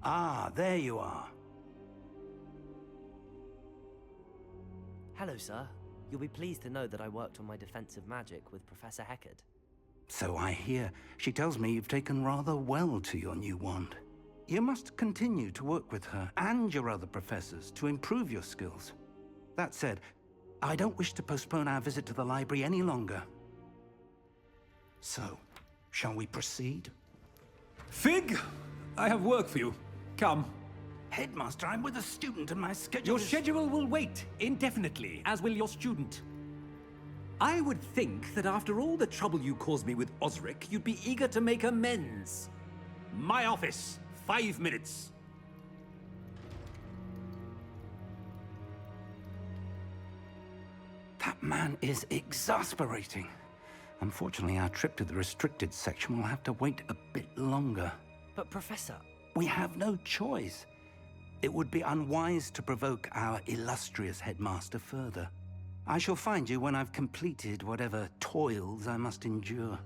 Ah, there you are. Hello, sir. You'll be pleased to know that I worked on my defensive magic with Professor Heckard. So I hear. She tells me you've taken rather well to your new wand. You must continue to work with her and your other professors to improve your skills. That said, I don't wish to postpone our visit to the library any longer. So, shall we proceed? Fig! I have work for you. Come. Headmaster, I'm with a student and my schedule Your schedule will wait indefinitely, as will your student. I would think that after all the trouble you caused me with Osric, you'd be eager to make amends. My office, 5 minutes. That man is exasperating. Unfortunately, our trip to the restricted section will have to wait a bit longer. But Professor... We have no choice. It would be unwise to provoke our illustrious headmaster further. I shall find you when I've completed whatever toils I must endure.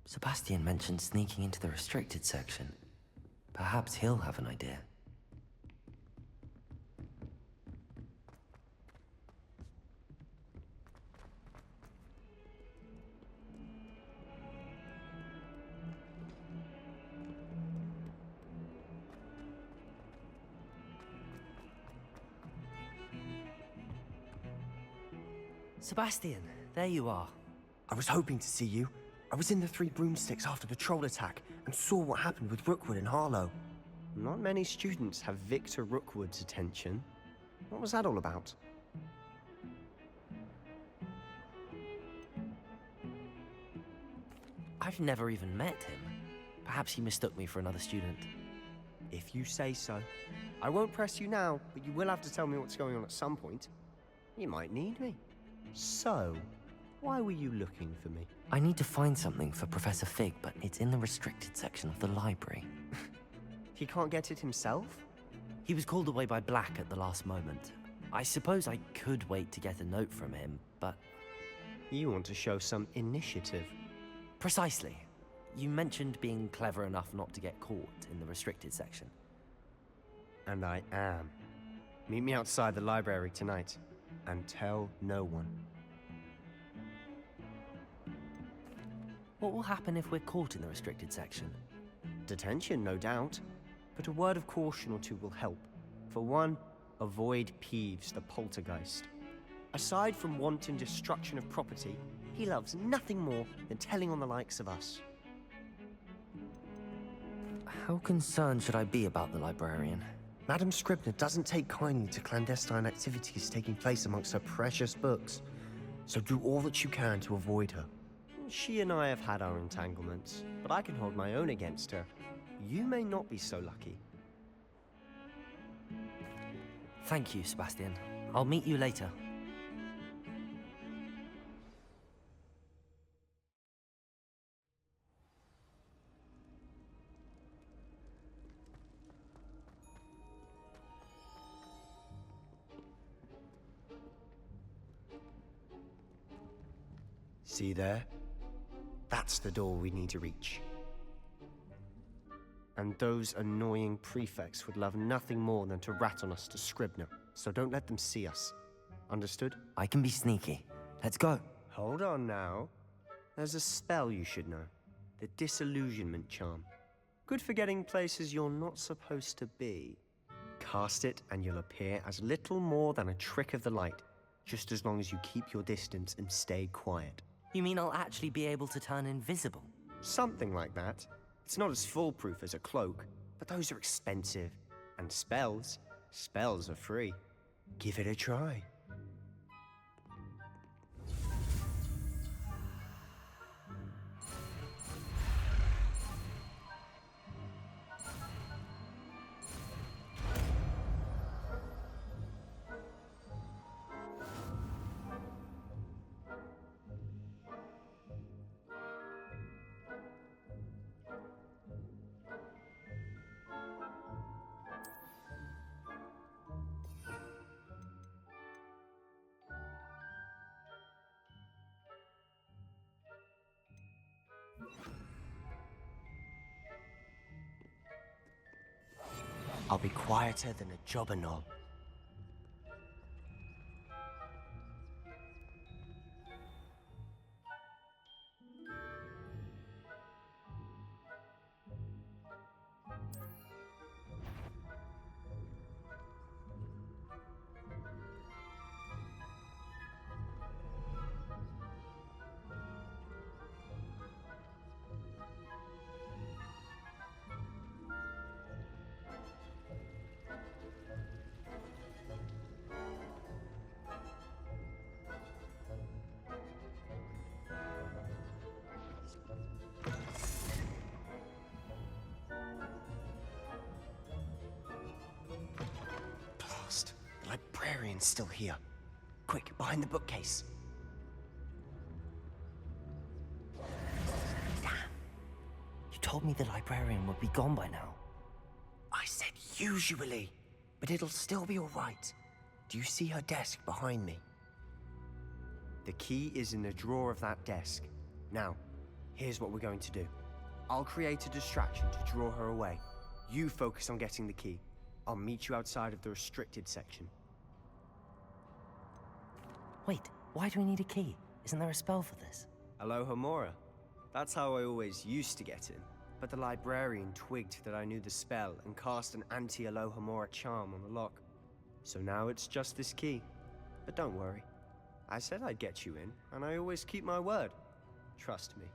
Sebastian mentioned sneaking into the restricted section. Perhaps he'll have an idea. Sebastian, there you are. I was hoping to see you. I was in the Three Broomsticks after the troll attack and saw what happened with Rookwood and Harlow. Not many students have Victor Rookwood's attention. What was that all about? I've never even met him. Perhaps he mistook me for another student. If you say so. I won't press you now, but you will have to tell me what's going on at some point. You might need me. So, why were you looking for me? I need to find something for Professor Fig, but it's in the restricted section of the library. He can't get it himself? He was called away by Black at the last moment. I suppose I could wait to get a note from him, but... You want to show some initiative. Precisely. You mentioned being clever enough not to get caught in the restricted section. And I am. Meet me outside the library tonight, and tell no one. What will happen if we're caught in the restricted section? Detention, no doubt. But a word of caution or two will help. For one, avoid Peeves, the poltergeist. Aside from wanton destruction of property, he loves nothing more than telling on the likes of us. How concerned should I be about the librarian? Madam Scribner doesn't take kindly to clandestine activities taking place amongst her precious books. So do all that you can to avoid her. She and I have had our entanglements, but I can hold my own against her. You may not be so lucky. Thank you, Sebastian. I'll meet you later. See there? That's the door we need to reach. And those annoying prefects would love nothing more than to rat on us to Scribner, so don't let them see us. Understood? I can be sneaky. Let's go. Hold on now. There's a spell you should know. The Disillusionment Charm. Good for getting places you're not supposed to be. Cast it and you'll appear as little more than a trick of the light, just as long as you keep your distance and stay quiet. You mean I'll actually be able to turn invisible? Something like that. It's not as foolproof as a cloak, but those are expensive. And spells are free. Give it a try. I'll be quieter than a jobberknoll. Blast. The librarian's still here. Quick, behind the bookcase. Damn. You told me the librarian would be gone by now. I said usually, but it'll still be all right. Do you see her desk behind me? The key is in the drawer of that desk. Now, here's what we're going to do. I'll create a distraction to draw her away. You focus on getting the key. I'll meet you outside of the restricted section. Wait, why do we need a key? Isn't there a spell for this? Alohomora. That's how I always used to get in. But the librarian twigged that I knew the spell and cast an anti-Alohomora charm on the lock. So now it's just this key. But don't worry. I said I'd get you in, and I always keep my word. Trust me.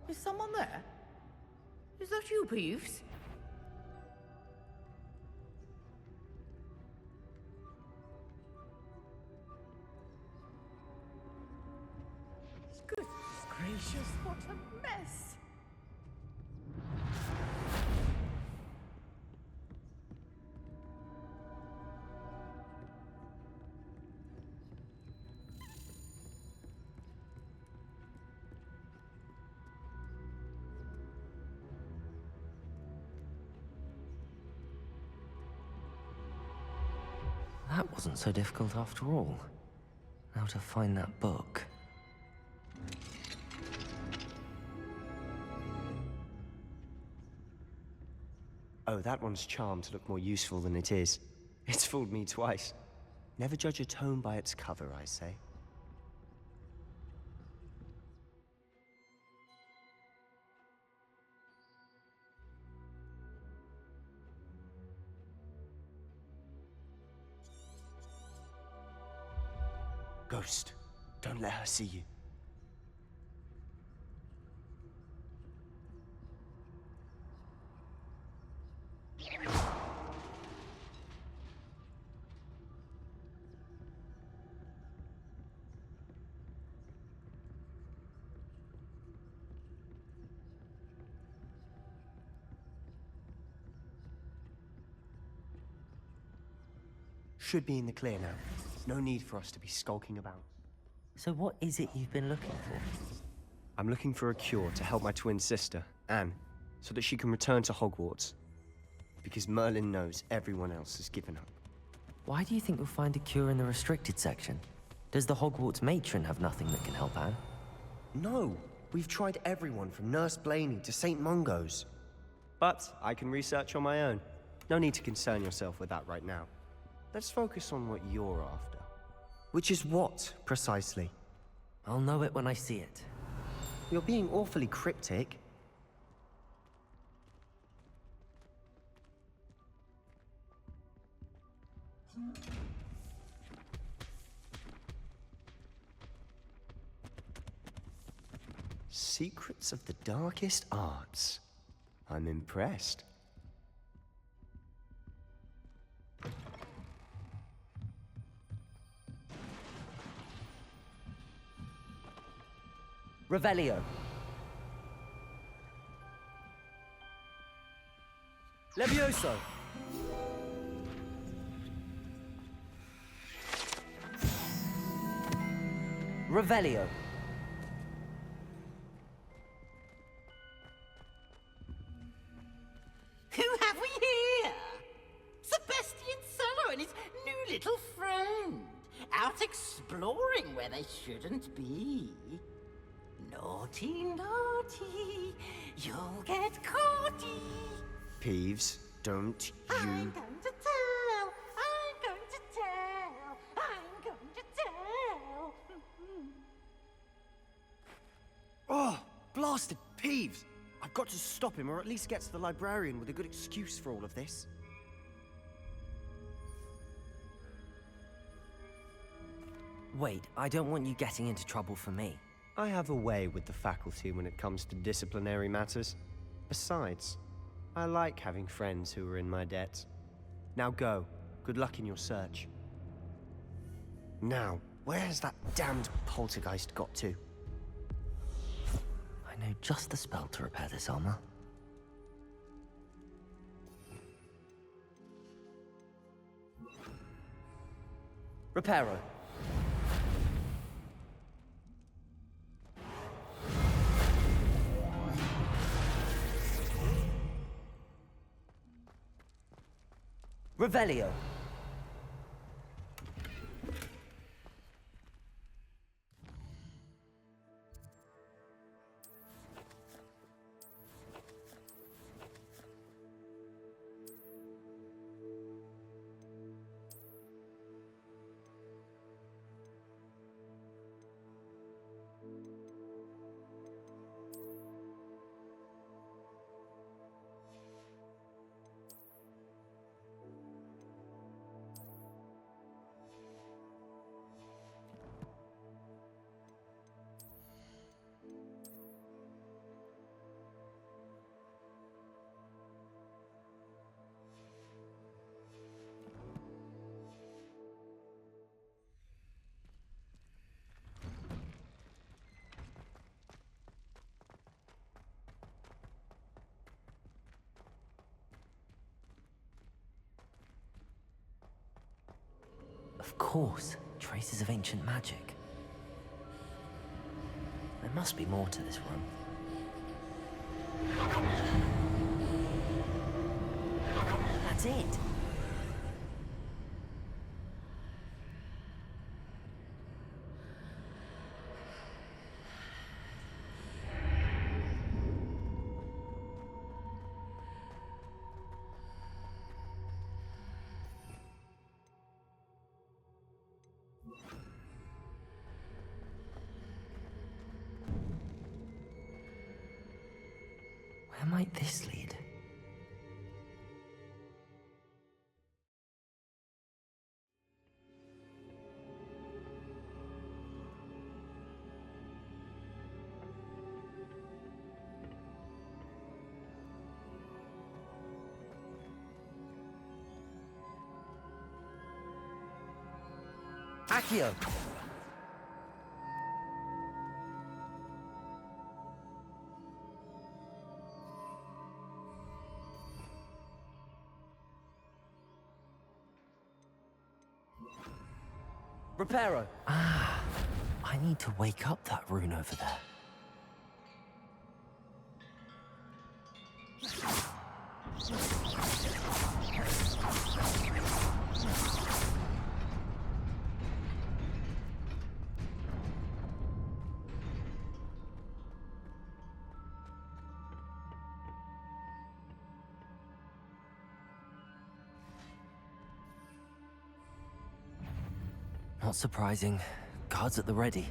Is someone there? Is that you, Peeves? Goodness gracious, what a mess! That wasn't so difficult after all. Now to find that book. Oh, that one's charmed to look more useful than it is. It's fooled me twice. Never judge a tome by its cover, I say. Ghost, don't let her see you. Should be in the clear now. No need for us to be skulking about. So what is it you've been looking for? I'm looking for a cure to help my twin sister, Anne, so that she can return to Hogwarts. Because Merlin knows everyone else has given up. Why do you think you'll find a cure in the restricted section? Does the Hogwarts matron have nothing that can help Anne? No, we've tried everyone from Nurse Blaney to St. Mungo's. But I can research on my own. No need to concern yourself with that right now. Let's focus on what you're after. Which is what, precisely? I'll know it when I see it. You're being awfully cryptic. Secrets of the darkest arts. I'm impressed. Revelio. Levioso. Revelio. little friend, out exploring where they shouldn't be. Naughty, naughty, you'll get caughty. Peeves, don't you... I'm going to tell, I'm going to tell, I'm going to tell. Oh, blasted Peeves! I've got to stop him, or at least get to the librarian with a good excuse for all of this. Wait, I don't want you getting into trouble for me. I have a way with the faculty when it comes to disciplinary matters. Besides, I like having friends who are in my debt. Now go. Good luck in your search. Now, where has that damned poltergeist got to? I know just the spell to repair this armor. Reparo. Revelio. Of course, traces of ancient magic. There must be more to this room. That's it. Where might this lead? Accio! Reparo. Ah, I need to wake up that rune over there. Not surprising. Guards at the ready.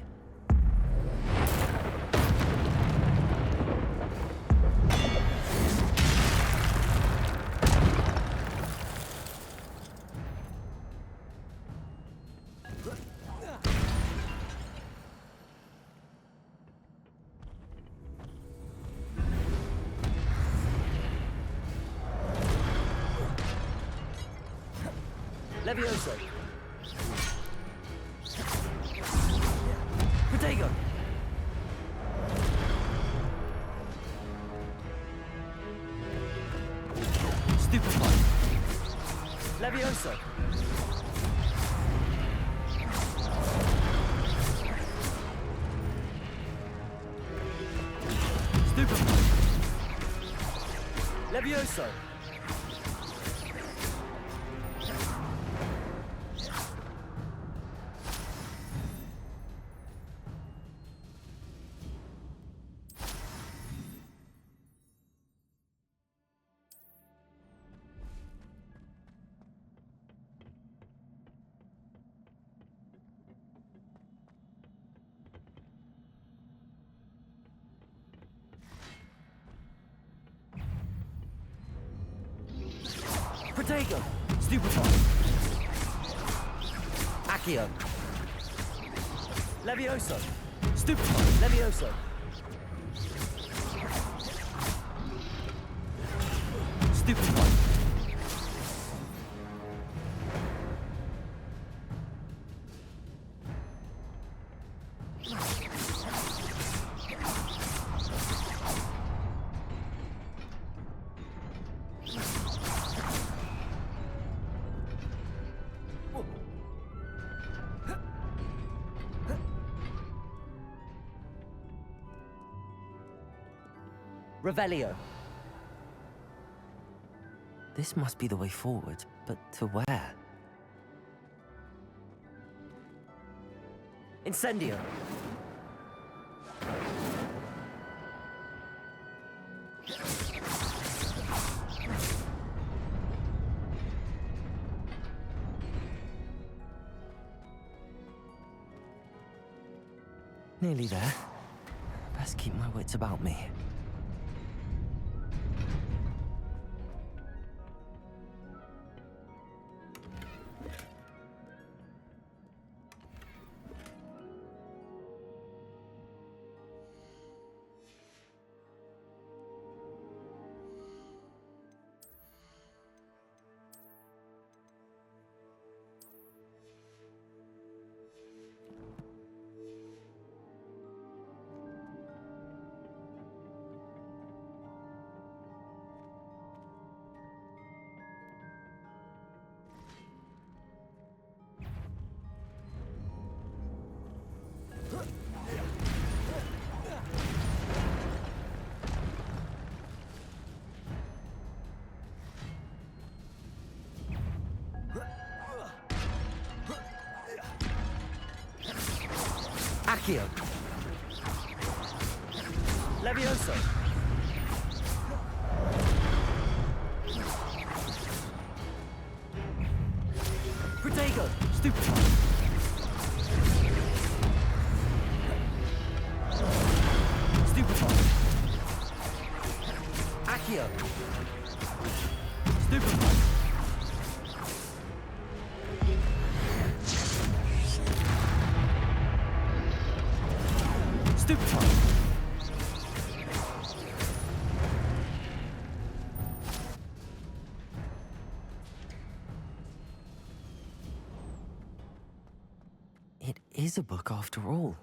Levioso. Protego. Stupefy. Levioso. Stupefy. Levioso. Protego! Stupefy! Accio! Levioso! Stupefy! Levioso! Stupefy! Revelio. This must be the way forward, but to where? Incendio. Nearly there. Best keep my wits about me. Accio. Levioso. Protego. Stupefy. Stupefy. Accio. Stupefy. Stupefy. It is a book after all.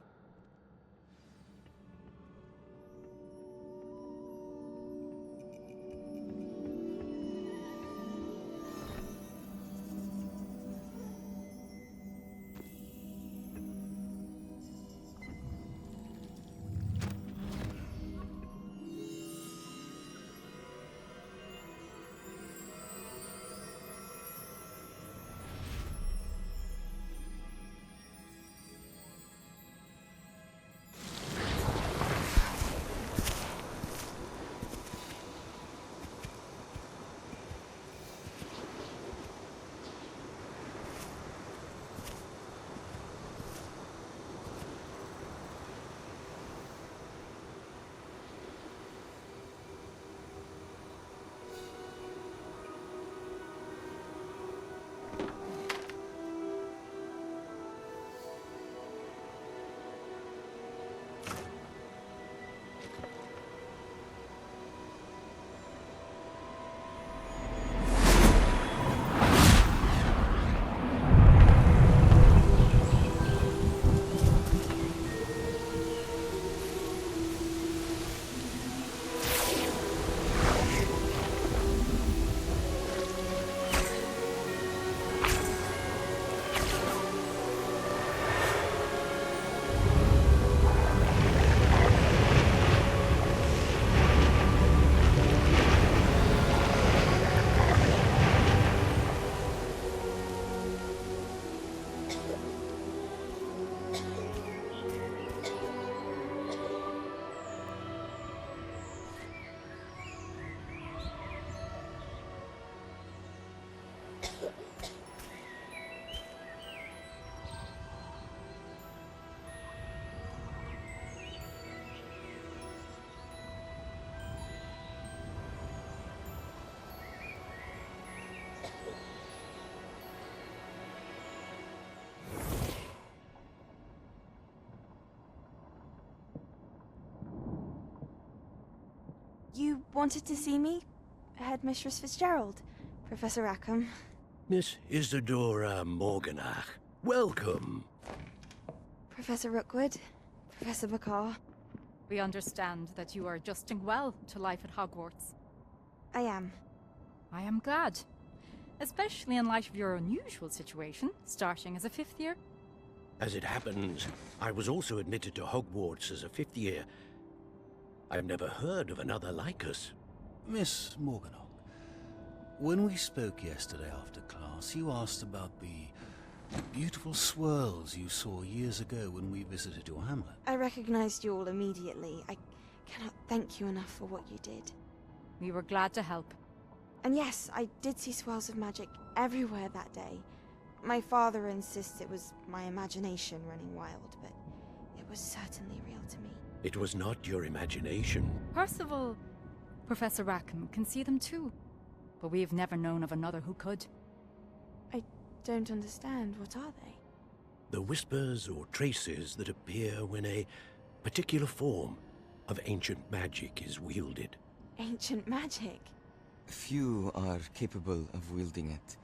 You wanted to see me? Headmistress Fitzgerald, Professor Rackham. Miss Isadora Morganach, welcome. Professor Rookwood, Professor Bakar. We understand that you are adjusting well to life at Hogwarts. I am. I am glad. Especially in light of your unusual situation, starting as a 5th year. As it happens, I was also admitted to Hogwarts as a 5th year. I've never heard of another like us. Miss Morganach, when we spoke yesterday after class, you asked about the beautiful swirls you saw years ago when we visited your hamlet. I recognized you all immediately. I cannot thank you enough for what you did. We were glad to help. And yes, I did see swirls of magic everywhere that day. My father insists it was my imagination running wild, but it was certainly real to me. It was not your imagination. Percival, Professor Rackham can see them too. But we have never known of another who could. I don't understand. What are they? The whispers or traces that appear when a particular form of ancient magic is wielded. Ancient magic? Few are capable of wielding it.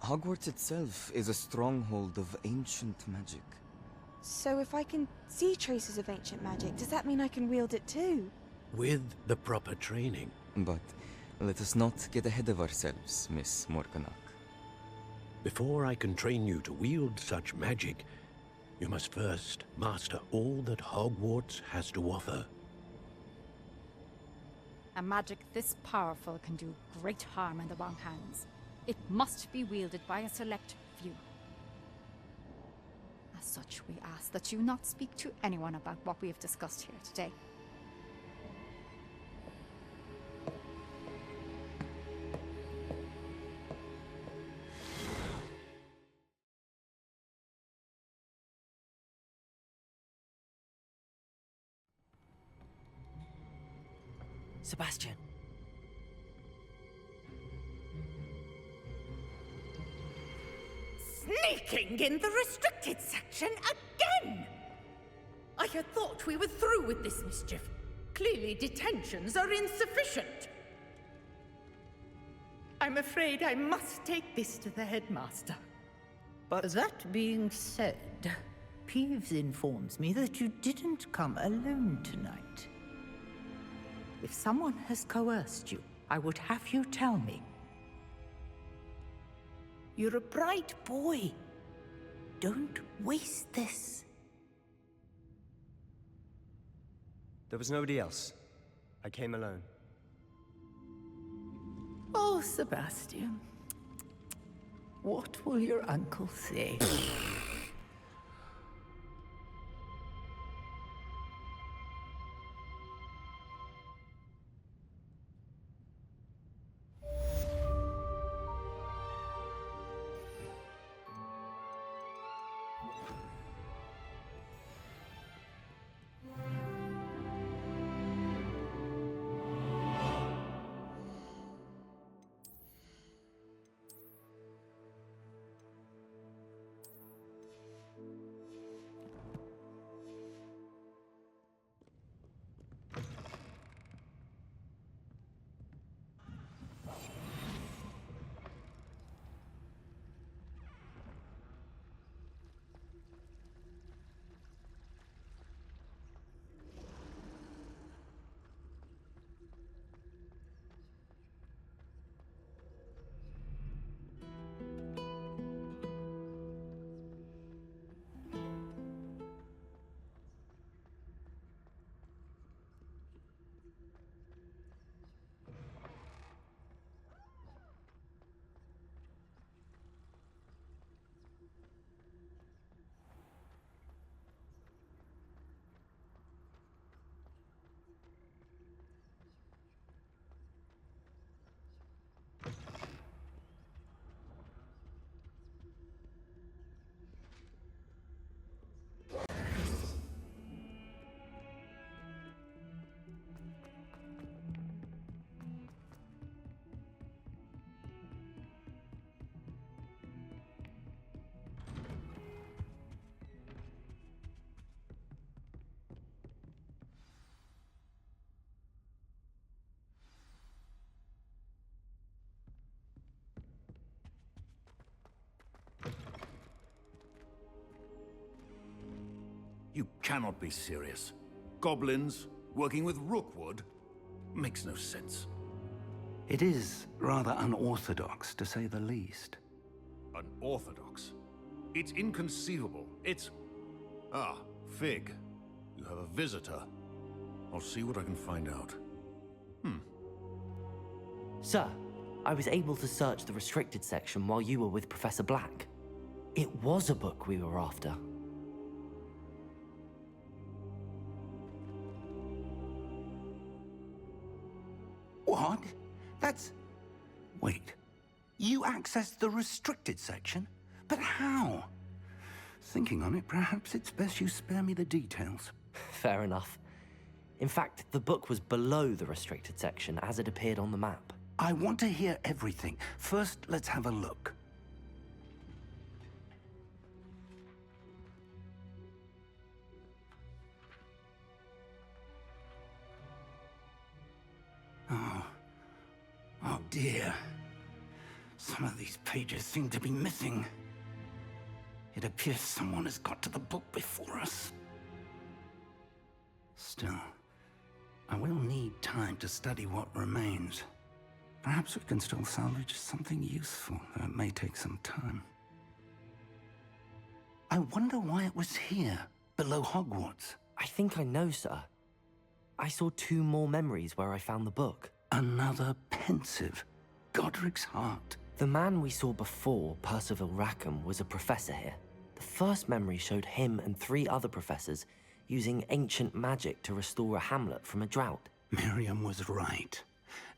Hogwarts itself is a stronghold of ancient magic. So if I can see traces of ancient magic, does that mean I can wield it too? With the proper training. But let us not get ahead of ourselves, Miss Morganach. Before I can train you to wield such magic, you must first master all that Hogwarts has to offer. A magic this powerful can do great harm in the wrong hands. It must be wielded by a select few. As such, we ask that you not speak to anyone about what we have discussed here today. Sebastian. Sneaking in the restricted section again! I had thought we were through with this mischief. Clearly detentions are insufficient. I'm afraid I must take this to the headmaster. But that being said, Peeves informs me that you didn't come alone tonight. If someone has coerced you, I would have you tell me. You're a bright boy. Don't waste this. There was nobody else. I came alone. Oh, Sebastian. What will your uncle say? You cannot be serious. Goblins working with Rookwood? Makes no sense. It is rather unorthodox, to say the least. Unorthodox? It's inconceivable. It's... Ah, Fig. You have a visitor. I'll see what I can find out. Sir, I was able to search the restricted section while you were with Professor Black. It was a book we were after. What? That's... Wait. You accessed the restricted section? But how? Thinking on it, perhaps it's best you spare me the details. Fair enough. In fact, the book was below the restricted section as it appeared on the map. I want to hear everything. First, let's have a look. Oh dear. Some of these pages seem to be missing. It appears someone has got to the book before us. Still, I will need time to study what remains. Perhaps we can still salvage something useful, though it may take some time. I wonder why it was here, below Hogwarts. I think I know, sir. I saw 2 more memories where I found the book. Another pensive. Godric's heart. The man we saw before, Percival Rackham, was a professor here. The first memory showed him and 3 other professors using ancient magic to restore a hamlet from a drought. Miriam was right.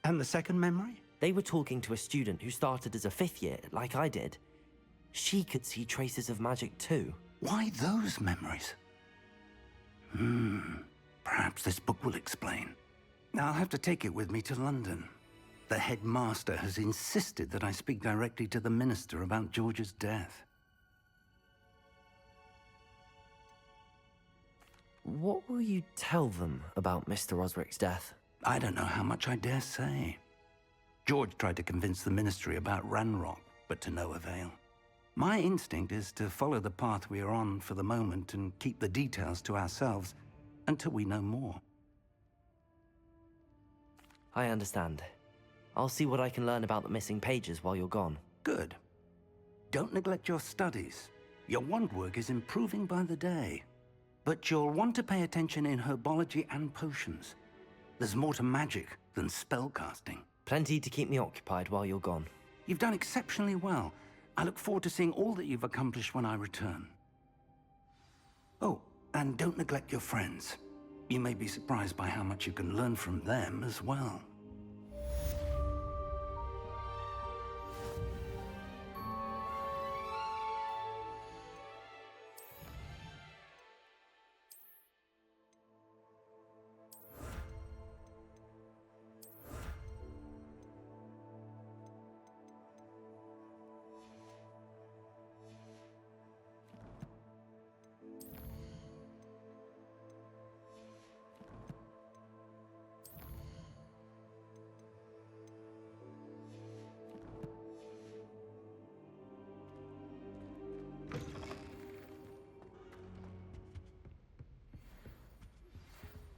And the second memory? They were talking to a student who started as a 5th year, like I did. She could see traces of magic too. Why those memories? Perhaps this book will explain. I'll have to take it with me to London. The headmaster has insisted that I speak directly to the minister about George's death. What will you tell them about Mr. Osric's death? I don't know how much I dare say. George tried to convince the ministry about Ranrock, but to no avail. My instinct is to follow the path we are on for the moment and keep the details to ourselves until we know more. I understand. I'll see what I can learn about the missing pages while you're gone. Good. Don't neglect your studies. Your wand work is improving by the day. But you'll want to pay attention in herbology and potions. There's more to magic than spellcasting. Plenty to keep me occupied while you're gone. You've done exceptionally well. I look forward to seeing all that you've accomplished when I return. Oh, and don't neglect your friends. You may be surprised by how much you can learn from them as well.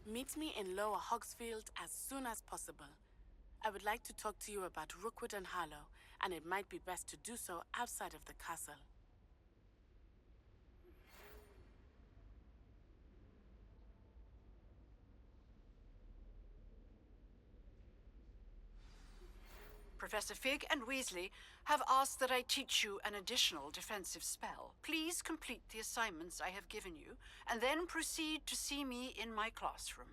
Meet me in Lower Hogsfield as soon as possible. I would like to talk to you about Rookwood and Harlow, and it might be best to do so outside of the castle. Professor Fig and Weasley have asked that I teach you an additional defensive spell. Please complete the assignments I have given you, and then proceed to see me in my classroom.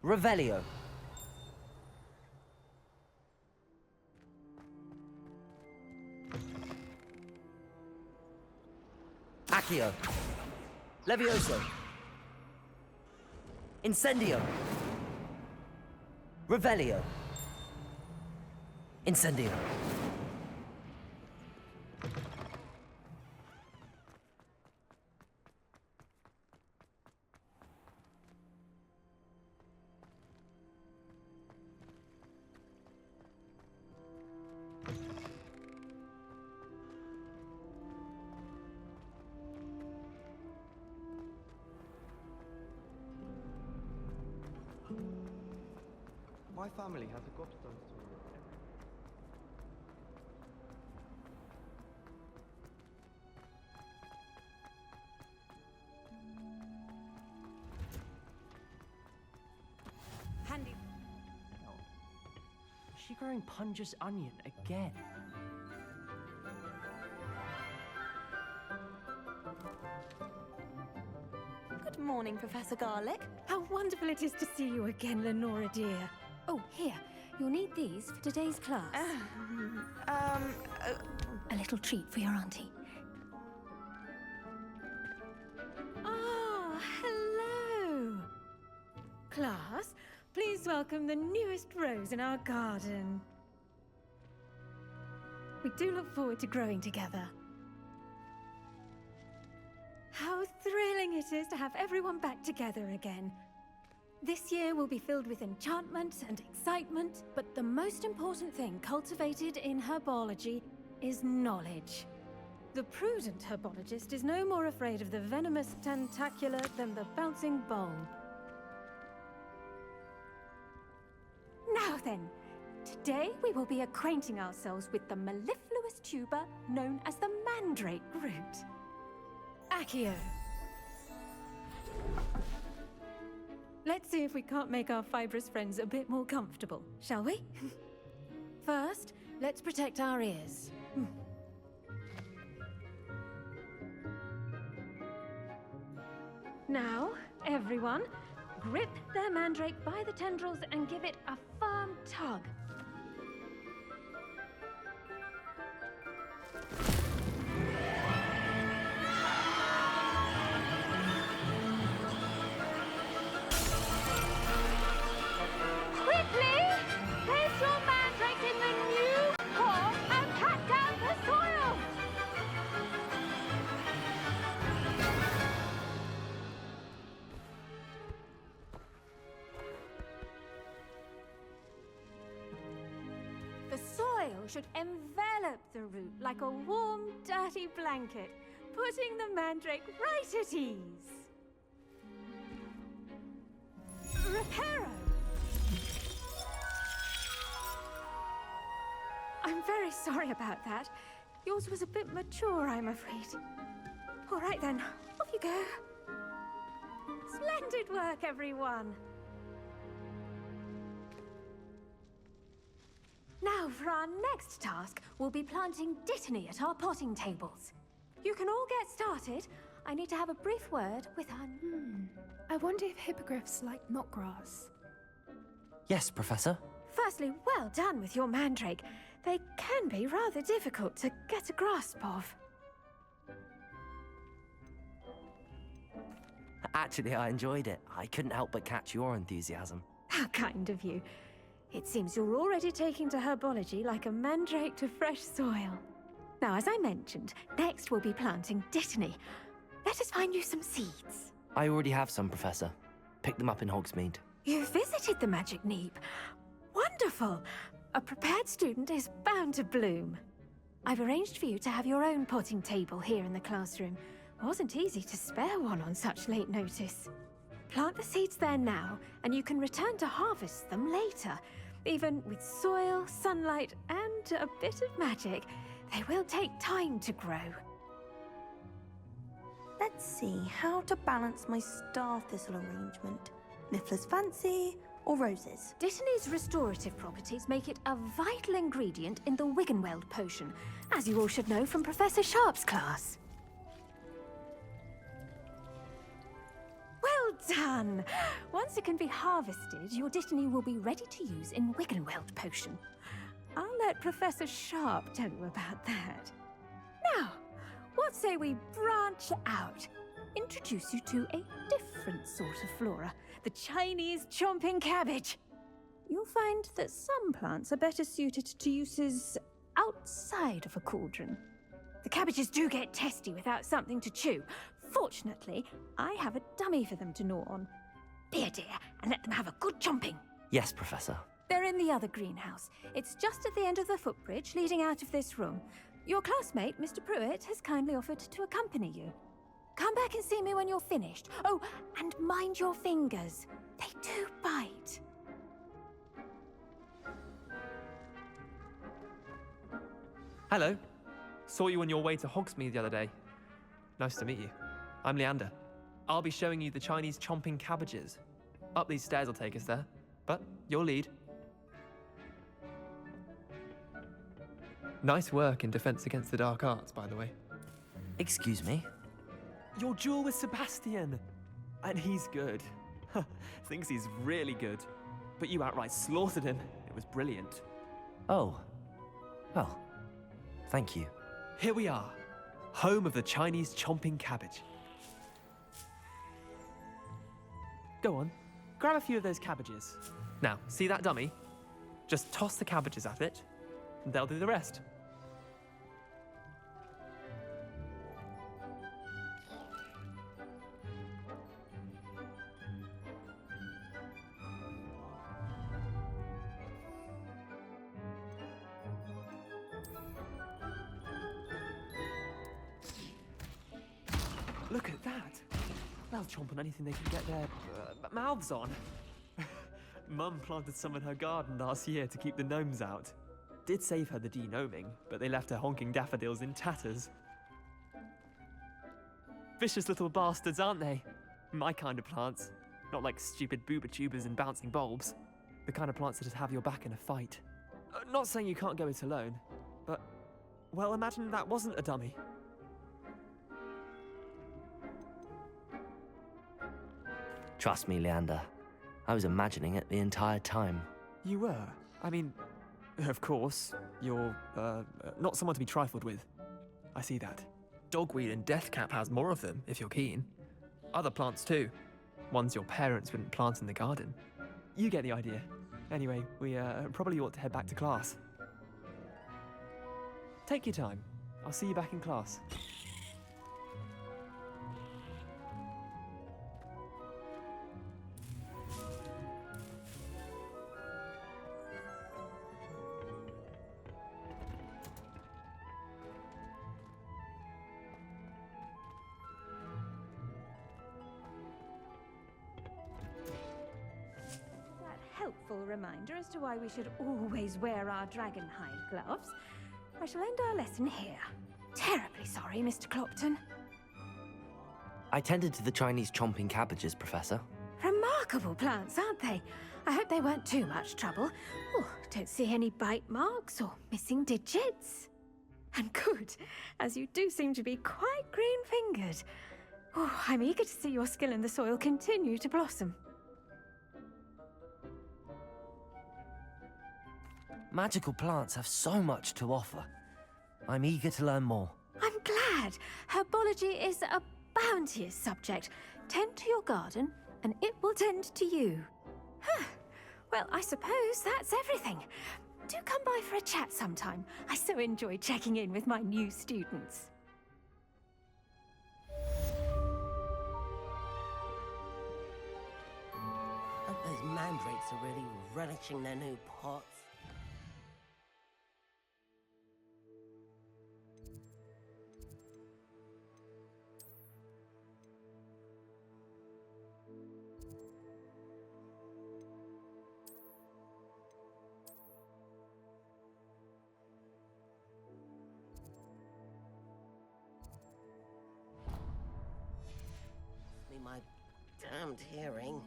Revelio. Accio. Levioso. Incendio. Revelio. Incendio. My family has a gobstone story. Handy. No. Is she growing Punja's onion again? Good morning, Professor Garlic. How wonderful it is to see you again, Lenora dear. Oh, here. You'll need these for today's class. A little treat for your auntie. Ah, hello. Class, please welcome the newest rose in our garden. We do look forward to growing together. How thrilling it is to have everyone back together again. This year will be filled with enchantment and excitement, but the most important thing cultivated in herbology is knowledge. The prudent herbologist is no more afraid of the venomous tentacula than the bouncing bulb. Now then, today we will be acquainting ourselves with the mellifluous tuber known as the mandrake root. Accio. Let's see if we can't make our fibrous friends a bit more comfortable, shall we? First, let's protect our ears. Now, everyone, grip their mandrake by the tendrils and give it a firm tug. Quickly! Place your mandrake in the new core and cut down the soil! The soil should envelop the root like a warm, dirty blanket, putting the mandrake right at ease. Reparo! I'm very sorry about that. Yours was a bit mature, I'm afraid. All right then, off you go. Splendid work, everyone. Now, for our next task, we'll be planting dittany at our potting tables. You can all get started. I need to have a brief word with our... I wonder if hippogriffs like knotgrass. Yes, Professor. Firstly, well done with your mandrake. They can be rather difficult to get a grasp of. Actually, I enjoyed it. I couldn't help but catch your enthusiasm. How kind of you. It seems you're already taking to herbology like a mandrake to fresh soil. Now, as I mentioned, next we'll be planting dittany. Let us find you some seeds. I already have some, Professor. Picked them up in Hogsmeade. You visited the Magic Neep. Wonderful! A prepared student is bound to bloom. I've arranged for you to have your own potting table here in the classroom. Wasn't easy to spare one on such late notice. Plant the seeds there now, and you can return to harvest them later. Even with soil, sunlight, and a bit of magic, they will take time to grow. Let's see how to balance my star thistle arrangement. Niffler's fancy or roses? Dittany's restorative properties make it a vital ingredient in the Wiggenweld potion, as you all should know from Professor Sharp's class. Well done! Once it can be harvested, your dittany will be ready to use in Wiggenweld potion. I'll let Professor Sharp tell you about that. Now, what say we branch out? Introduce you to a different sort of flora, the Chinese chomping cabbage. You'll find that some plants are better suited to uses outside of a cauldron. The cabbages do get testy without something to chew. Fortunately, I have a dummy for them to gnaw on. Be a dear and let them have a good chomping. Yes, Professor. They're in the other greenhouse. It's just at the end of the footbridge leading out of this room. Your classmate, Mr. Pruitt, has kindly offered to accompany you. Come back and see me when you're finished. Oh, and mind your fingers. They do bite. Hello. Saw you on your way to Hogsmeade the other day. Nice to meet you. I'm Leander. I'll be showing you the Chinese chomping cabbages. Up these stairs will take us there, but you'll lead. Nice work in Defense Against the Dark Arts, by the way. Excuse me? Your duel with Sebastian! And he's good. Thinks he's really good. But you outright slaughtered him. It was brilliant. Oh. Well, thank you. Here we are. Home of the Chinese chomping cabbage. Go on. Grab a few of those cabbages. Now, see that dummy? Just toss the cabbages at it, and they'll do the rest. Look at that! They'll chomp on anything they can get their mouths on. Mum planted some in her garden last year to keep the gnomes out. Did save her the de-gnoming, but they left her honking daffodils in tatters. Vicious little bastards, aren't they? My kind of plants. Not like stupid booba tubers and bouncing bulbs. The kind of plants that just have your back in a fight. Not saying you can't go it alone, but, well, imagine that wasn't a dummy. Trust me, Leander. I was imagining it the entire time. You were? I mean, of course, you're, not someone to be trifled with. I see that. Dogweed and deathcap has more of them, if you're keen. Other plants too. Ones your parents wouldn't plant in the garden. You get the idea. Anyway, we probably ought to head back to class. Take your time. I'll see you back in class. Helpful reminder as to why we should always wear our dragonhide gloves. I shall end our lesson here. Terribly sorry, Mr. Clopton. I tended to the Chinese chomping cabbages, Professor. Remarkable plants, aren't they? I hope they weren't too much trouble. Oh, don't see any bite marks or missing digits. And good, as you do seem to be quite green-fingered. Oh, I'm eager to see your skill in the soil continue to blossom. Magical plants have so much to offer. I'm eager to learn more. I'm glad. Herbology is a bounteous subject. Tend to your garden, and it will tend to you. Huh. Well, I suppose that's everything. Do come by for a chat sometime. I so enjoy checking in with my new students. Hope those mandrakes are really relishing their new pots. My damned hearing.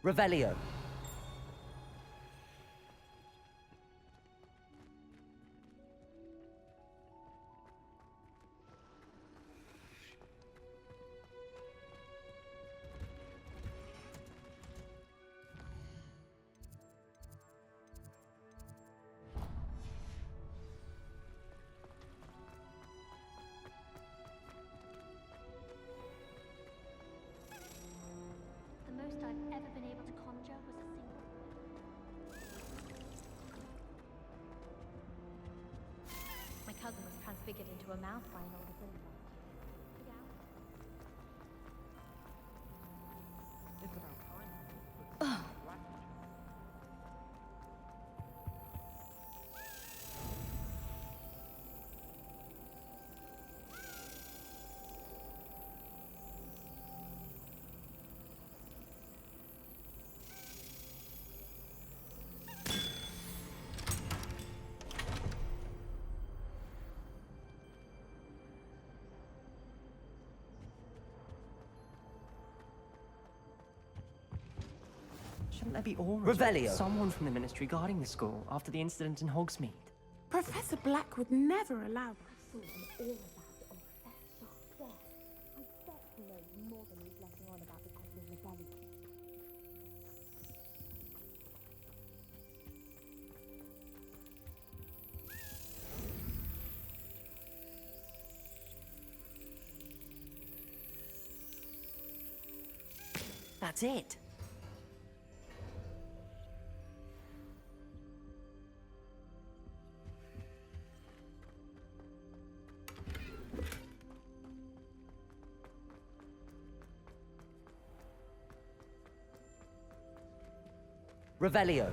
Revelio. cousin was transfigured into a mouth by an older villain. Shouldn't there be orders? Revelio. Someone from the Ministry guarding the school after the incident in Hogsmeade. Professor Black would never allow That's it. Revelio.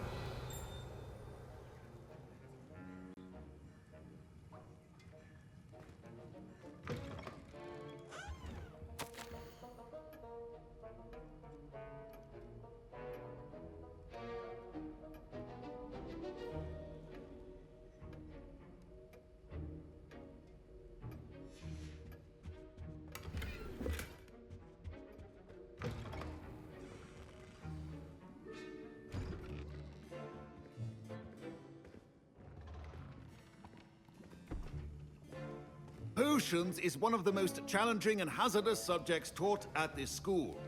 Potions is one of the most challenging and hazardous subjects taught at this school.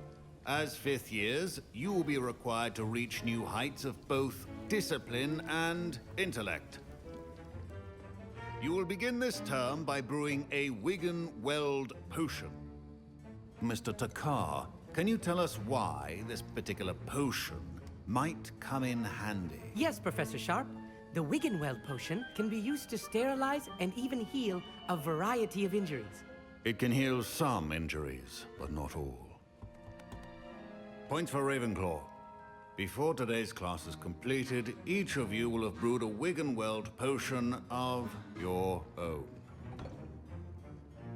As fifth years, you will be required to reach new heights of both discipline and intellect. You will begin this term by brewing a Wigan-Weld potion. Mr. Takar, can you tell us why this particular potion might come in handy? Yes, Professor Sharp. The Wiggenweld potion can be used to sterilize and even heal a variety of injuries. It can heal some injuries, but not all. Point for Ravenclaw. Before today's class is completed, each of you will have brewed a Wiggenweld potion of your own.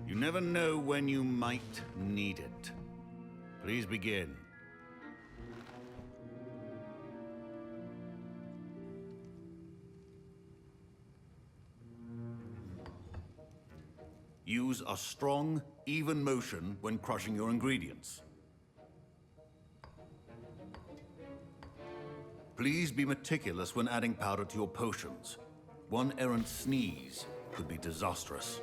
You never know when you might need it. Please begin. Use a strong, even motion when crushing your ingredients. Please be meticulous when adding powder to your potions. One errant sneeze could be disastrous.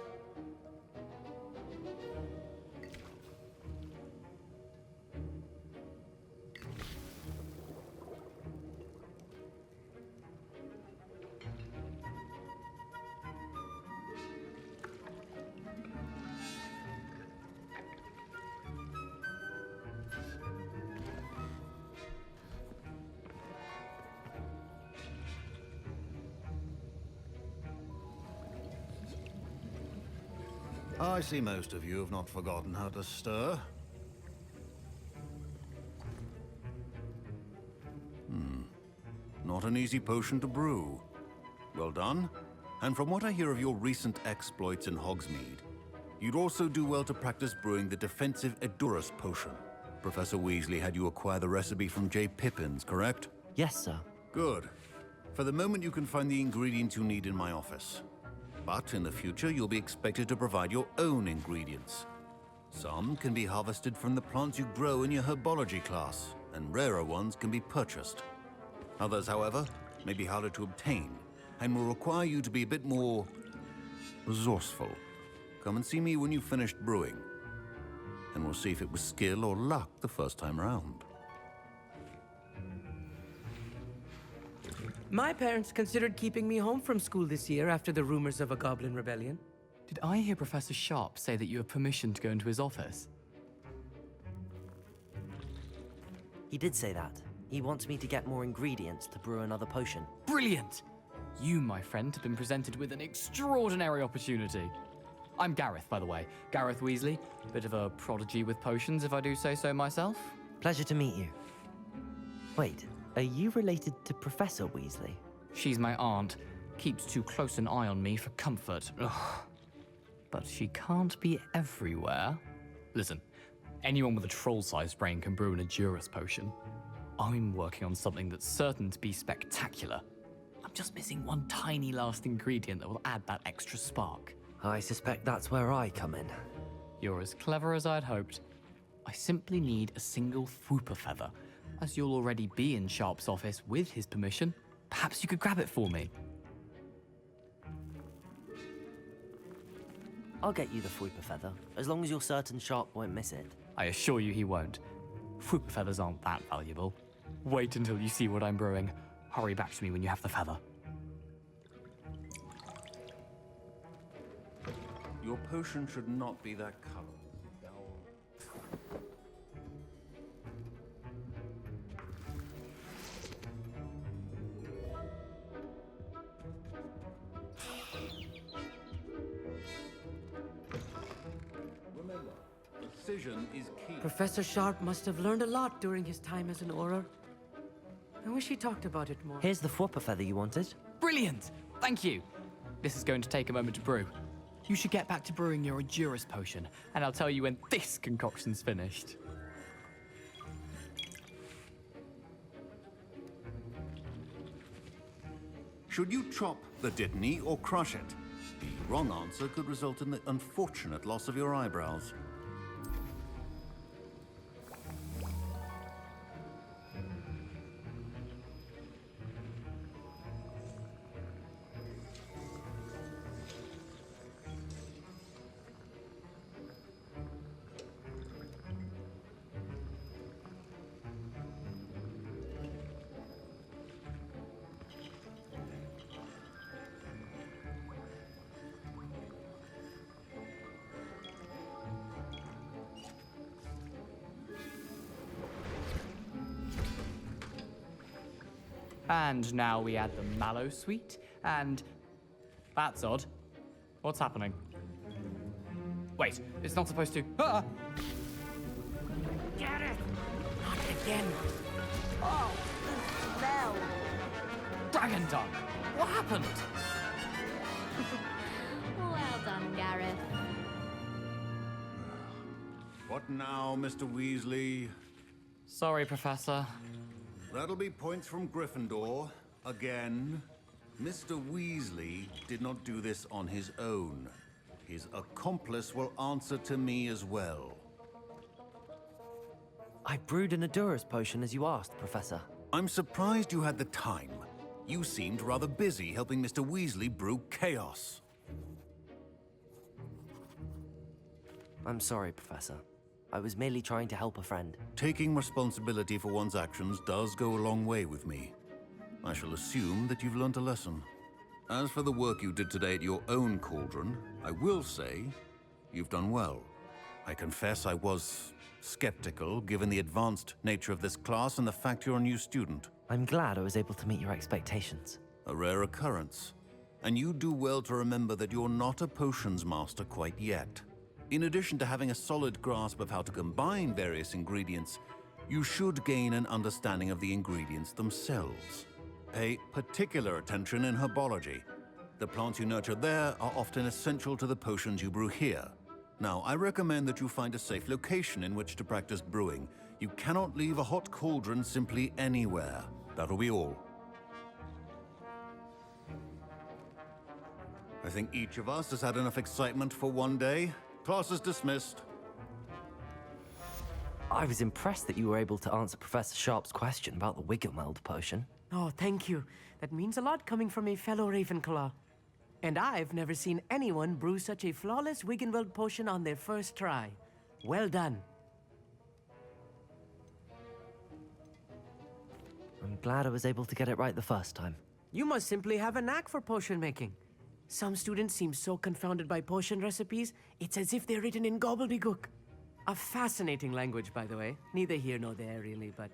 I see most of you have not forgotten how to stir. Not an easy potion to brew. Well done. And from what I hear of your recent exploits in Hogsmeade, you'd also do well to practice brewing the defensive Edurus potion. Professor Weasley had you acquire the recipe from J. Pippins, correct? Yes, sir. Good. For the moment, you can find the ingredients you need in my office. But in the future, you'll be expected to provide your own ingredients. Some can be harvested from the plants you grow in your herbology class, and rarer ones can be purchased. Others, however, may be harder to obtain, and will require you to be a bit more resourceful. Come and see me when you've finished brewing, and we'll see if it was skill or luck the first time around. My parents considered keeping me home from school this year after the rumors of a goblin rebellion. Did I hear Professor Sharp say that you have permission to go into his office? He did say that. He wants me to get more ingredients to brew another potion. Brilliant! You, my friend, have been presented with an extraordinary opportunity. I'm Gareth, by the way. Gareth Weasley. Bit of a prodigy with potions, if I do say so myself. Pleasure to meet you. Wait, are you related to Professor Weasley? She's my aunt. Keeps too close an eye on me for comfort. Ugh. But she can't be everywhere. Listen, anyone with a troll-sized brain can brew an Edurus potion. I'm working on something that's certain to be spectacular. I'm just missing one tiny last ingredient that will add that extra spark. I suspect that's where I come in. You're as clever as I'd hoped. I simply need a single Fwooper feather. As you'll already be in Sharp's office with his permission, perhaps you could grab it for me. I'll get you the Fwooper feather, as long as you're certain Sharp won't miss it. I assure you he won't. Fwooper feathers aren't that valuable. Wait until you see what I'm brewing. Hurry back to me when you have the feather. Your potion should not be that color. Remember, precision is key. Professor Sharp must have learned a lot during his time as an Auror. I wish he talked about it more. Here's the Fwooper feather you wanted. Brilliant! Thank you! This is going to take a moment to brew. You should get back to brewing your Edurus potion, and I'll tell you when this concoction's finished. Should you chop the Dittany or crush it? The wrong answer could result in the unfortunate loss of your eyebrows. And now we add the mallow sweet, and... That's odd. What's happening? Wait, it's not supposed to... Ah! Get it! Not again! Oh, the smell! Dragon tongue! What happened? Well done, Gareth. What now, Mr. Weasley? Sorry, Professor. That'll be points from Gryffindor. Again. Mr. Weasley did not do this on his own. His accomplice will answer to me as well. I brewed an Edurus potion as you asked, Professor. I'm surprised you had the time. You seemed rather busy helping Mr. Weasley brew chaos. I'm sorry, Professor. I was merely trying to help a friend. Taking responsibility for one's actions does go a long way with me. I shall assume that you've learned a lesson. As for the work you did today at your own cauldron, I will say you've done well. I confess I was skeptical, given the advanced nature of this class and the fact you're a new student. I'm glad I was able to meet your expectations. A rare occurrence. And you do well to remember that you're not a potions master quite yet. In addition to having a solid grasp of how to combine various ingredients, you should gain an understanding of the ingredients themselves. Pay particular attention in herbology. The plants you nurture there are often essential to the potions you brew here. Now, I recommend that you find a safe location in which to practice brewing. You cannot leave a hot cauldron simply anywhere. That'll be all. I think each of us has had enough excitement for one day. Class is dismissed. I was impressed that you were able to answer Professor Sharp's question about the Wiggenweld potion. Oh, thank you. That means a lot coming from a fellow Ravenclaw. And I've never seen anyone brew such a flawless Wiggenweld potion on their first try. Well done. I'm glad I was able to get it right the first time. You must simply have a knack for potion making. Some students seem so confounded by potion recipes, it's as if they're written in gobbledygook. A fascinating language, by the way. Neither here nor there, really, but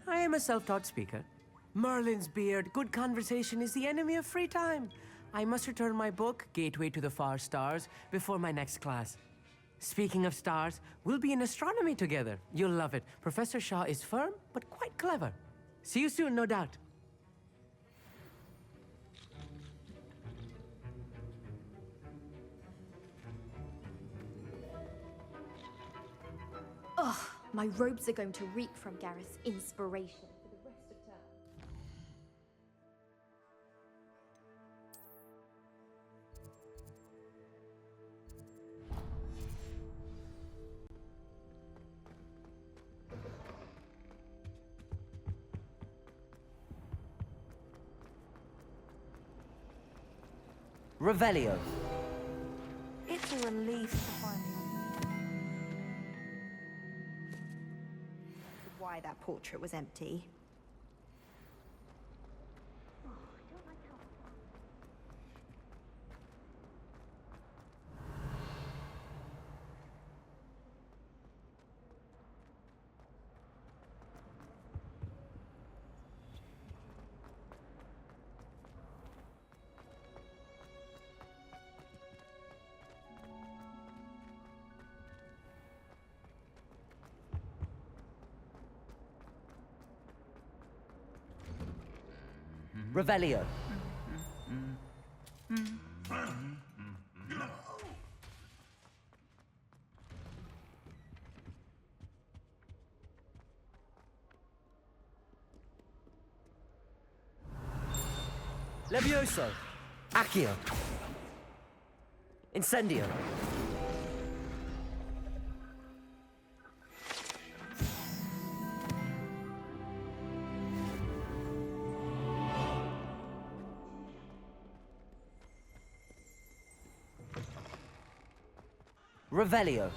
I am a self-taught speaker. Merlin's beard. Good conversation is the enemy of free time. I must return my book, Gateway to the Far Stars, before my next class. Speaking of stars, we'll be in astronomy together. You'll love it. Professor Shaw is firm, but quite clever. See you soon, no doubt. Ugh, my robes are going to reek from Gareth's inspiration for the rest of term. Revelio. It's a relief to finally why that portrait was empty. Revelio. Levioso. Accio. Incendio. Revelio.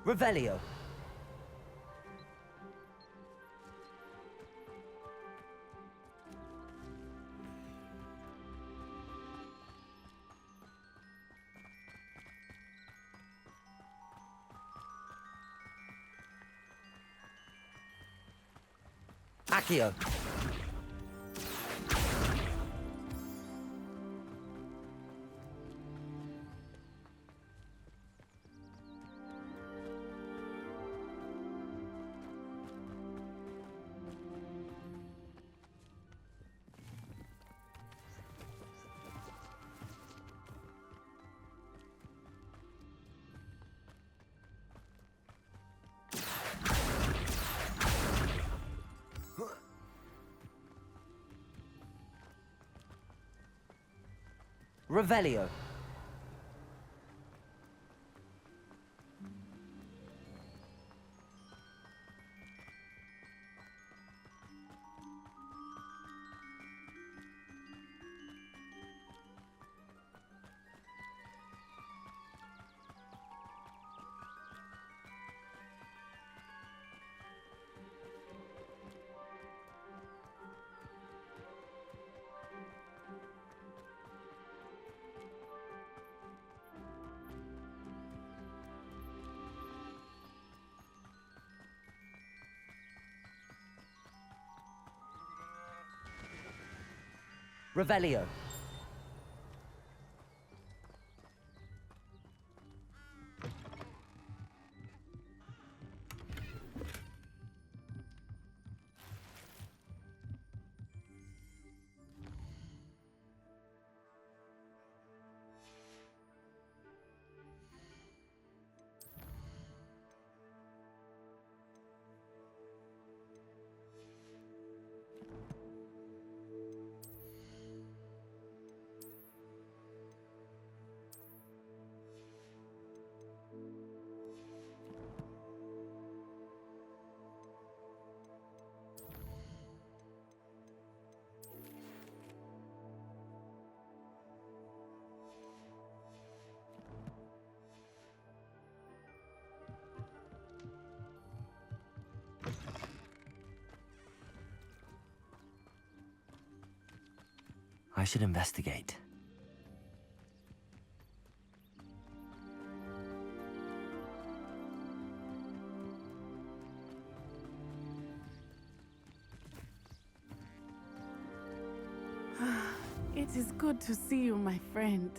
Revelio. Accio. Revelio. Revelio. I should investigate. It is good to see you, my friend.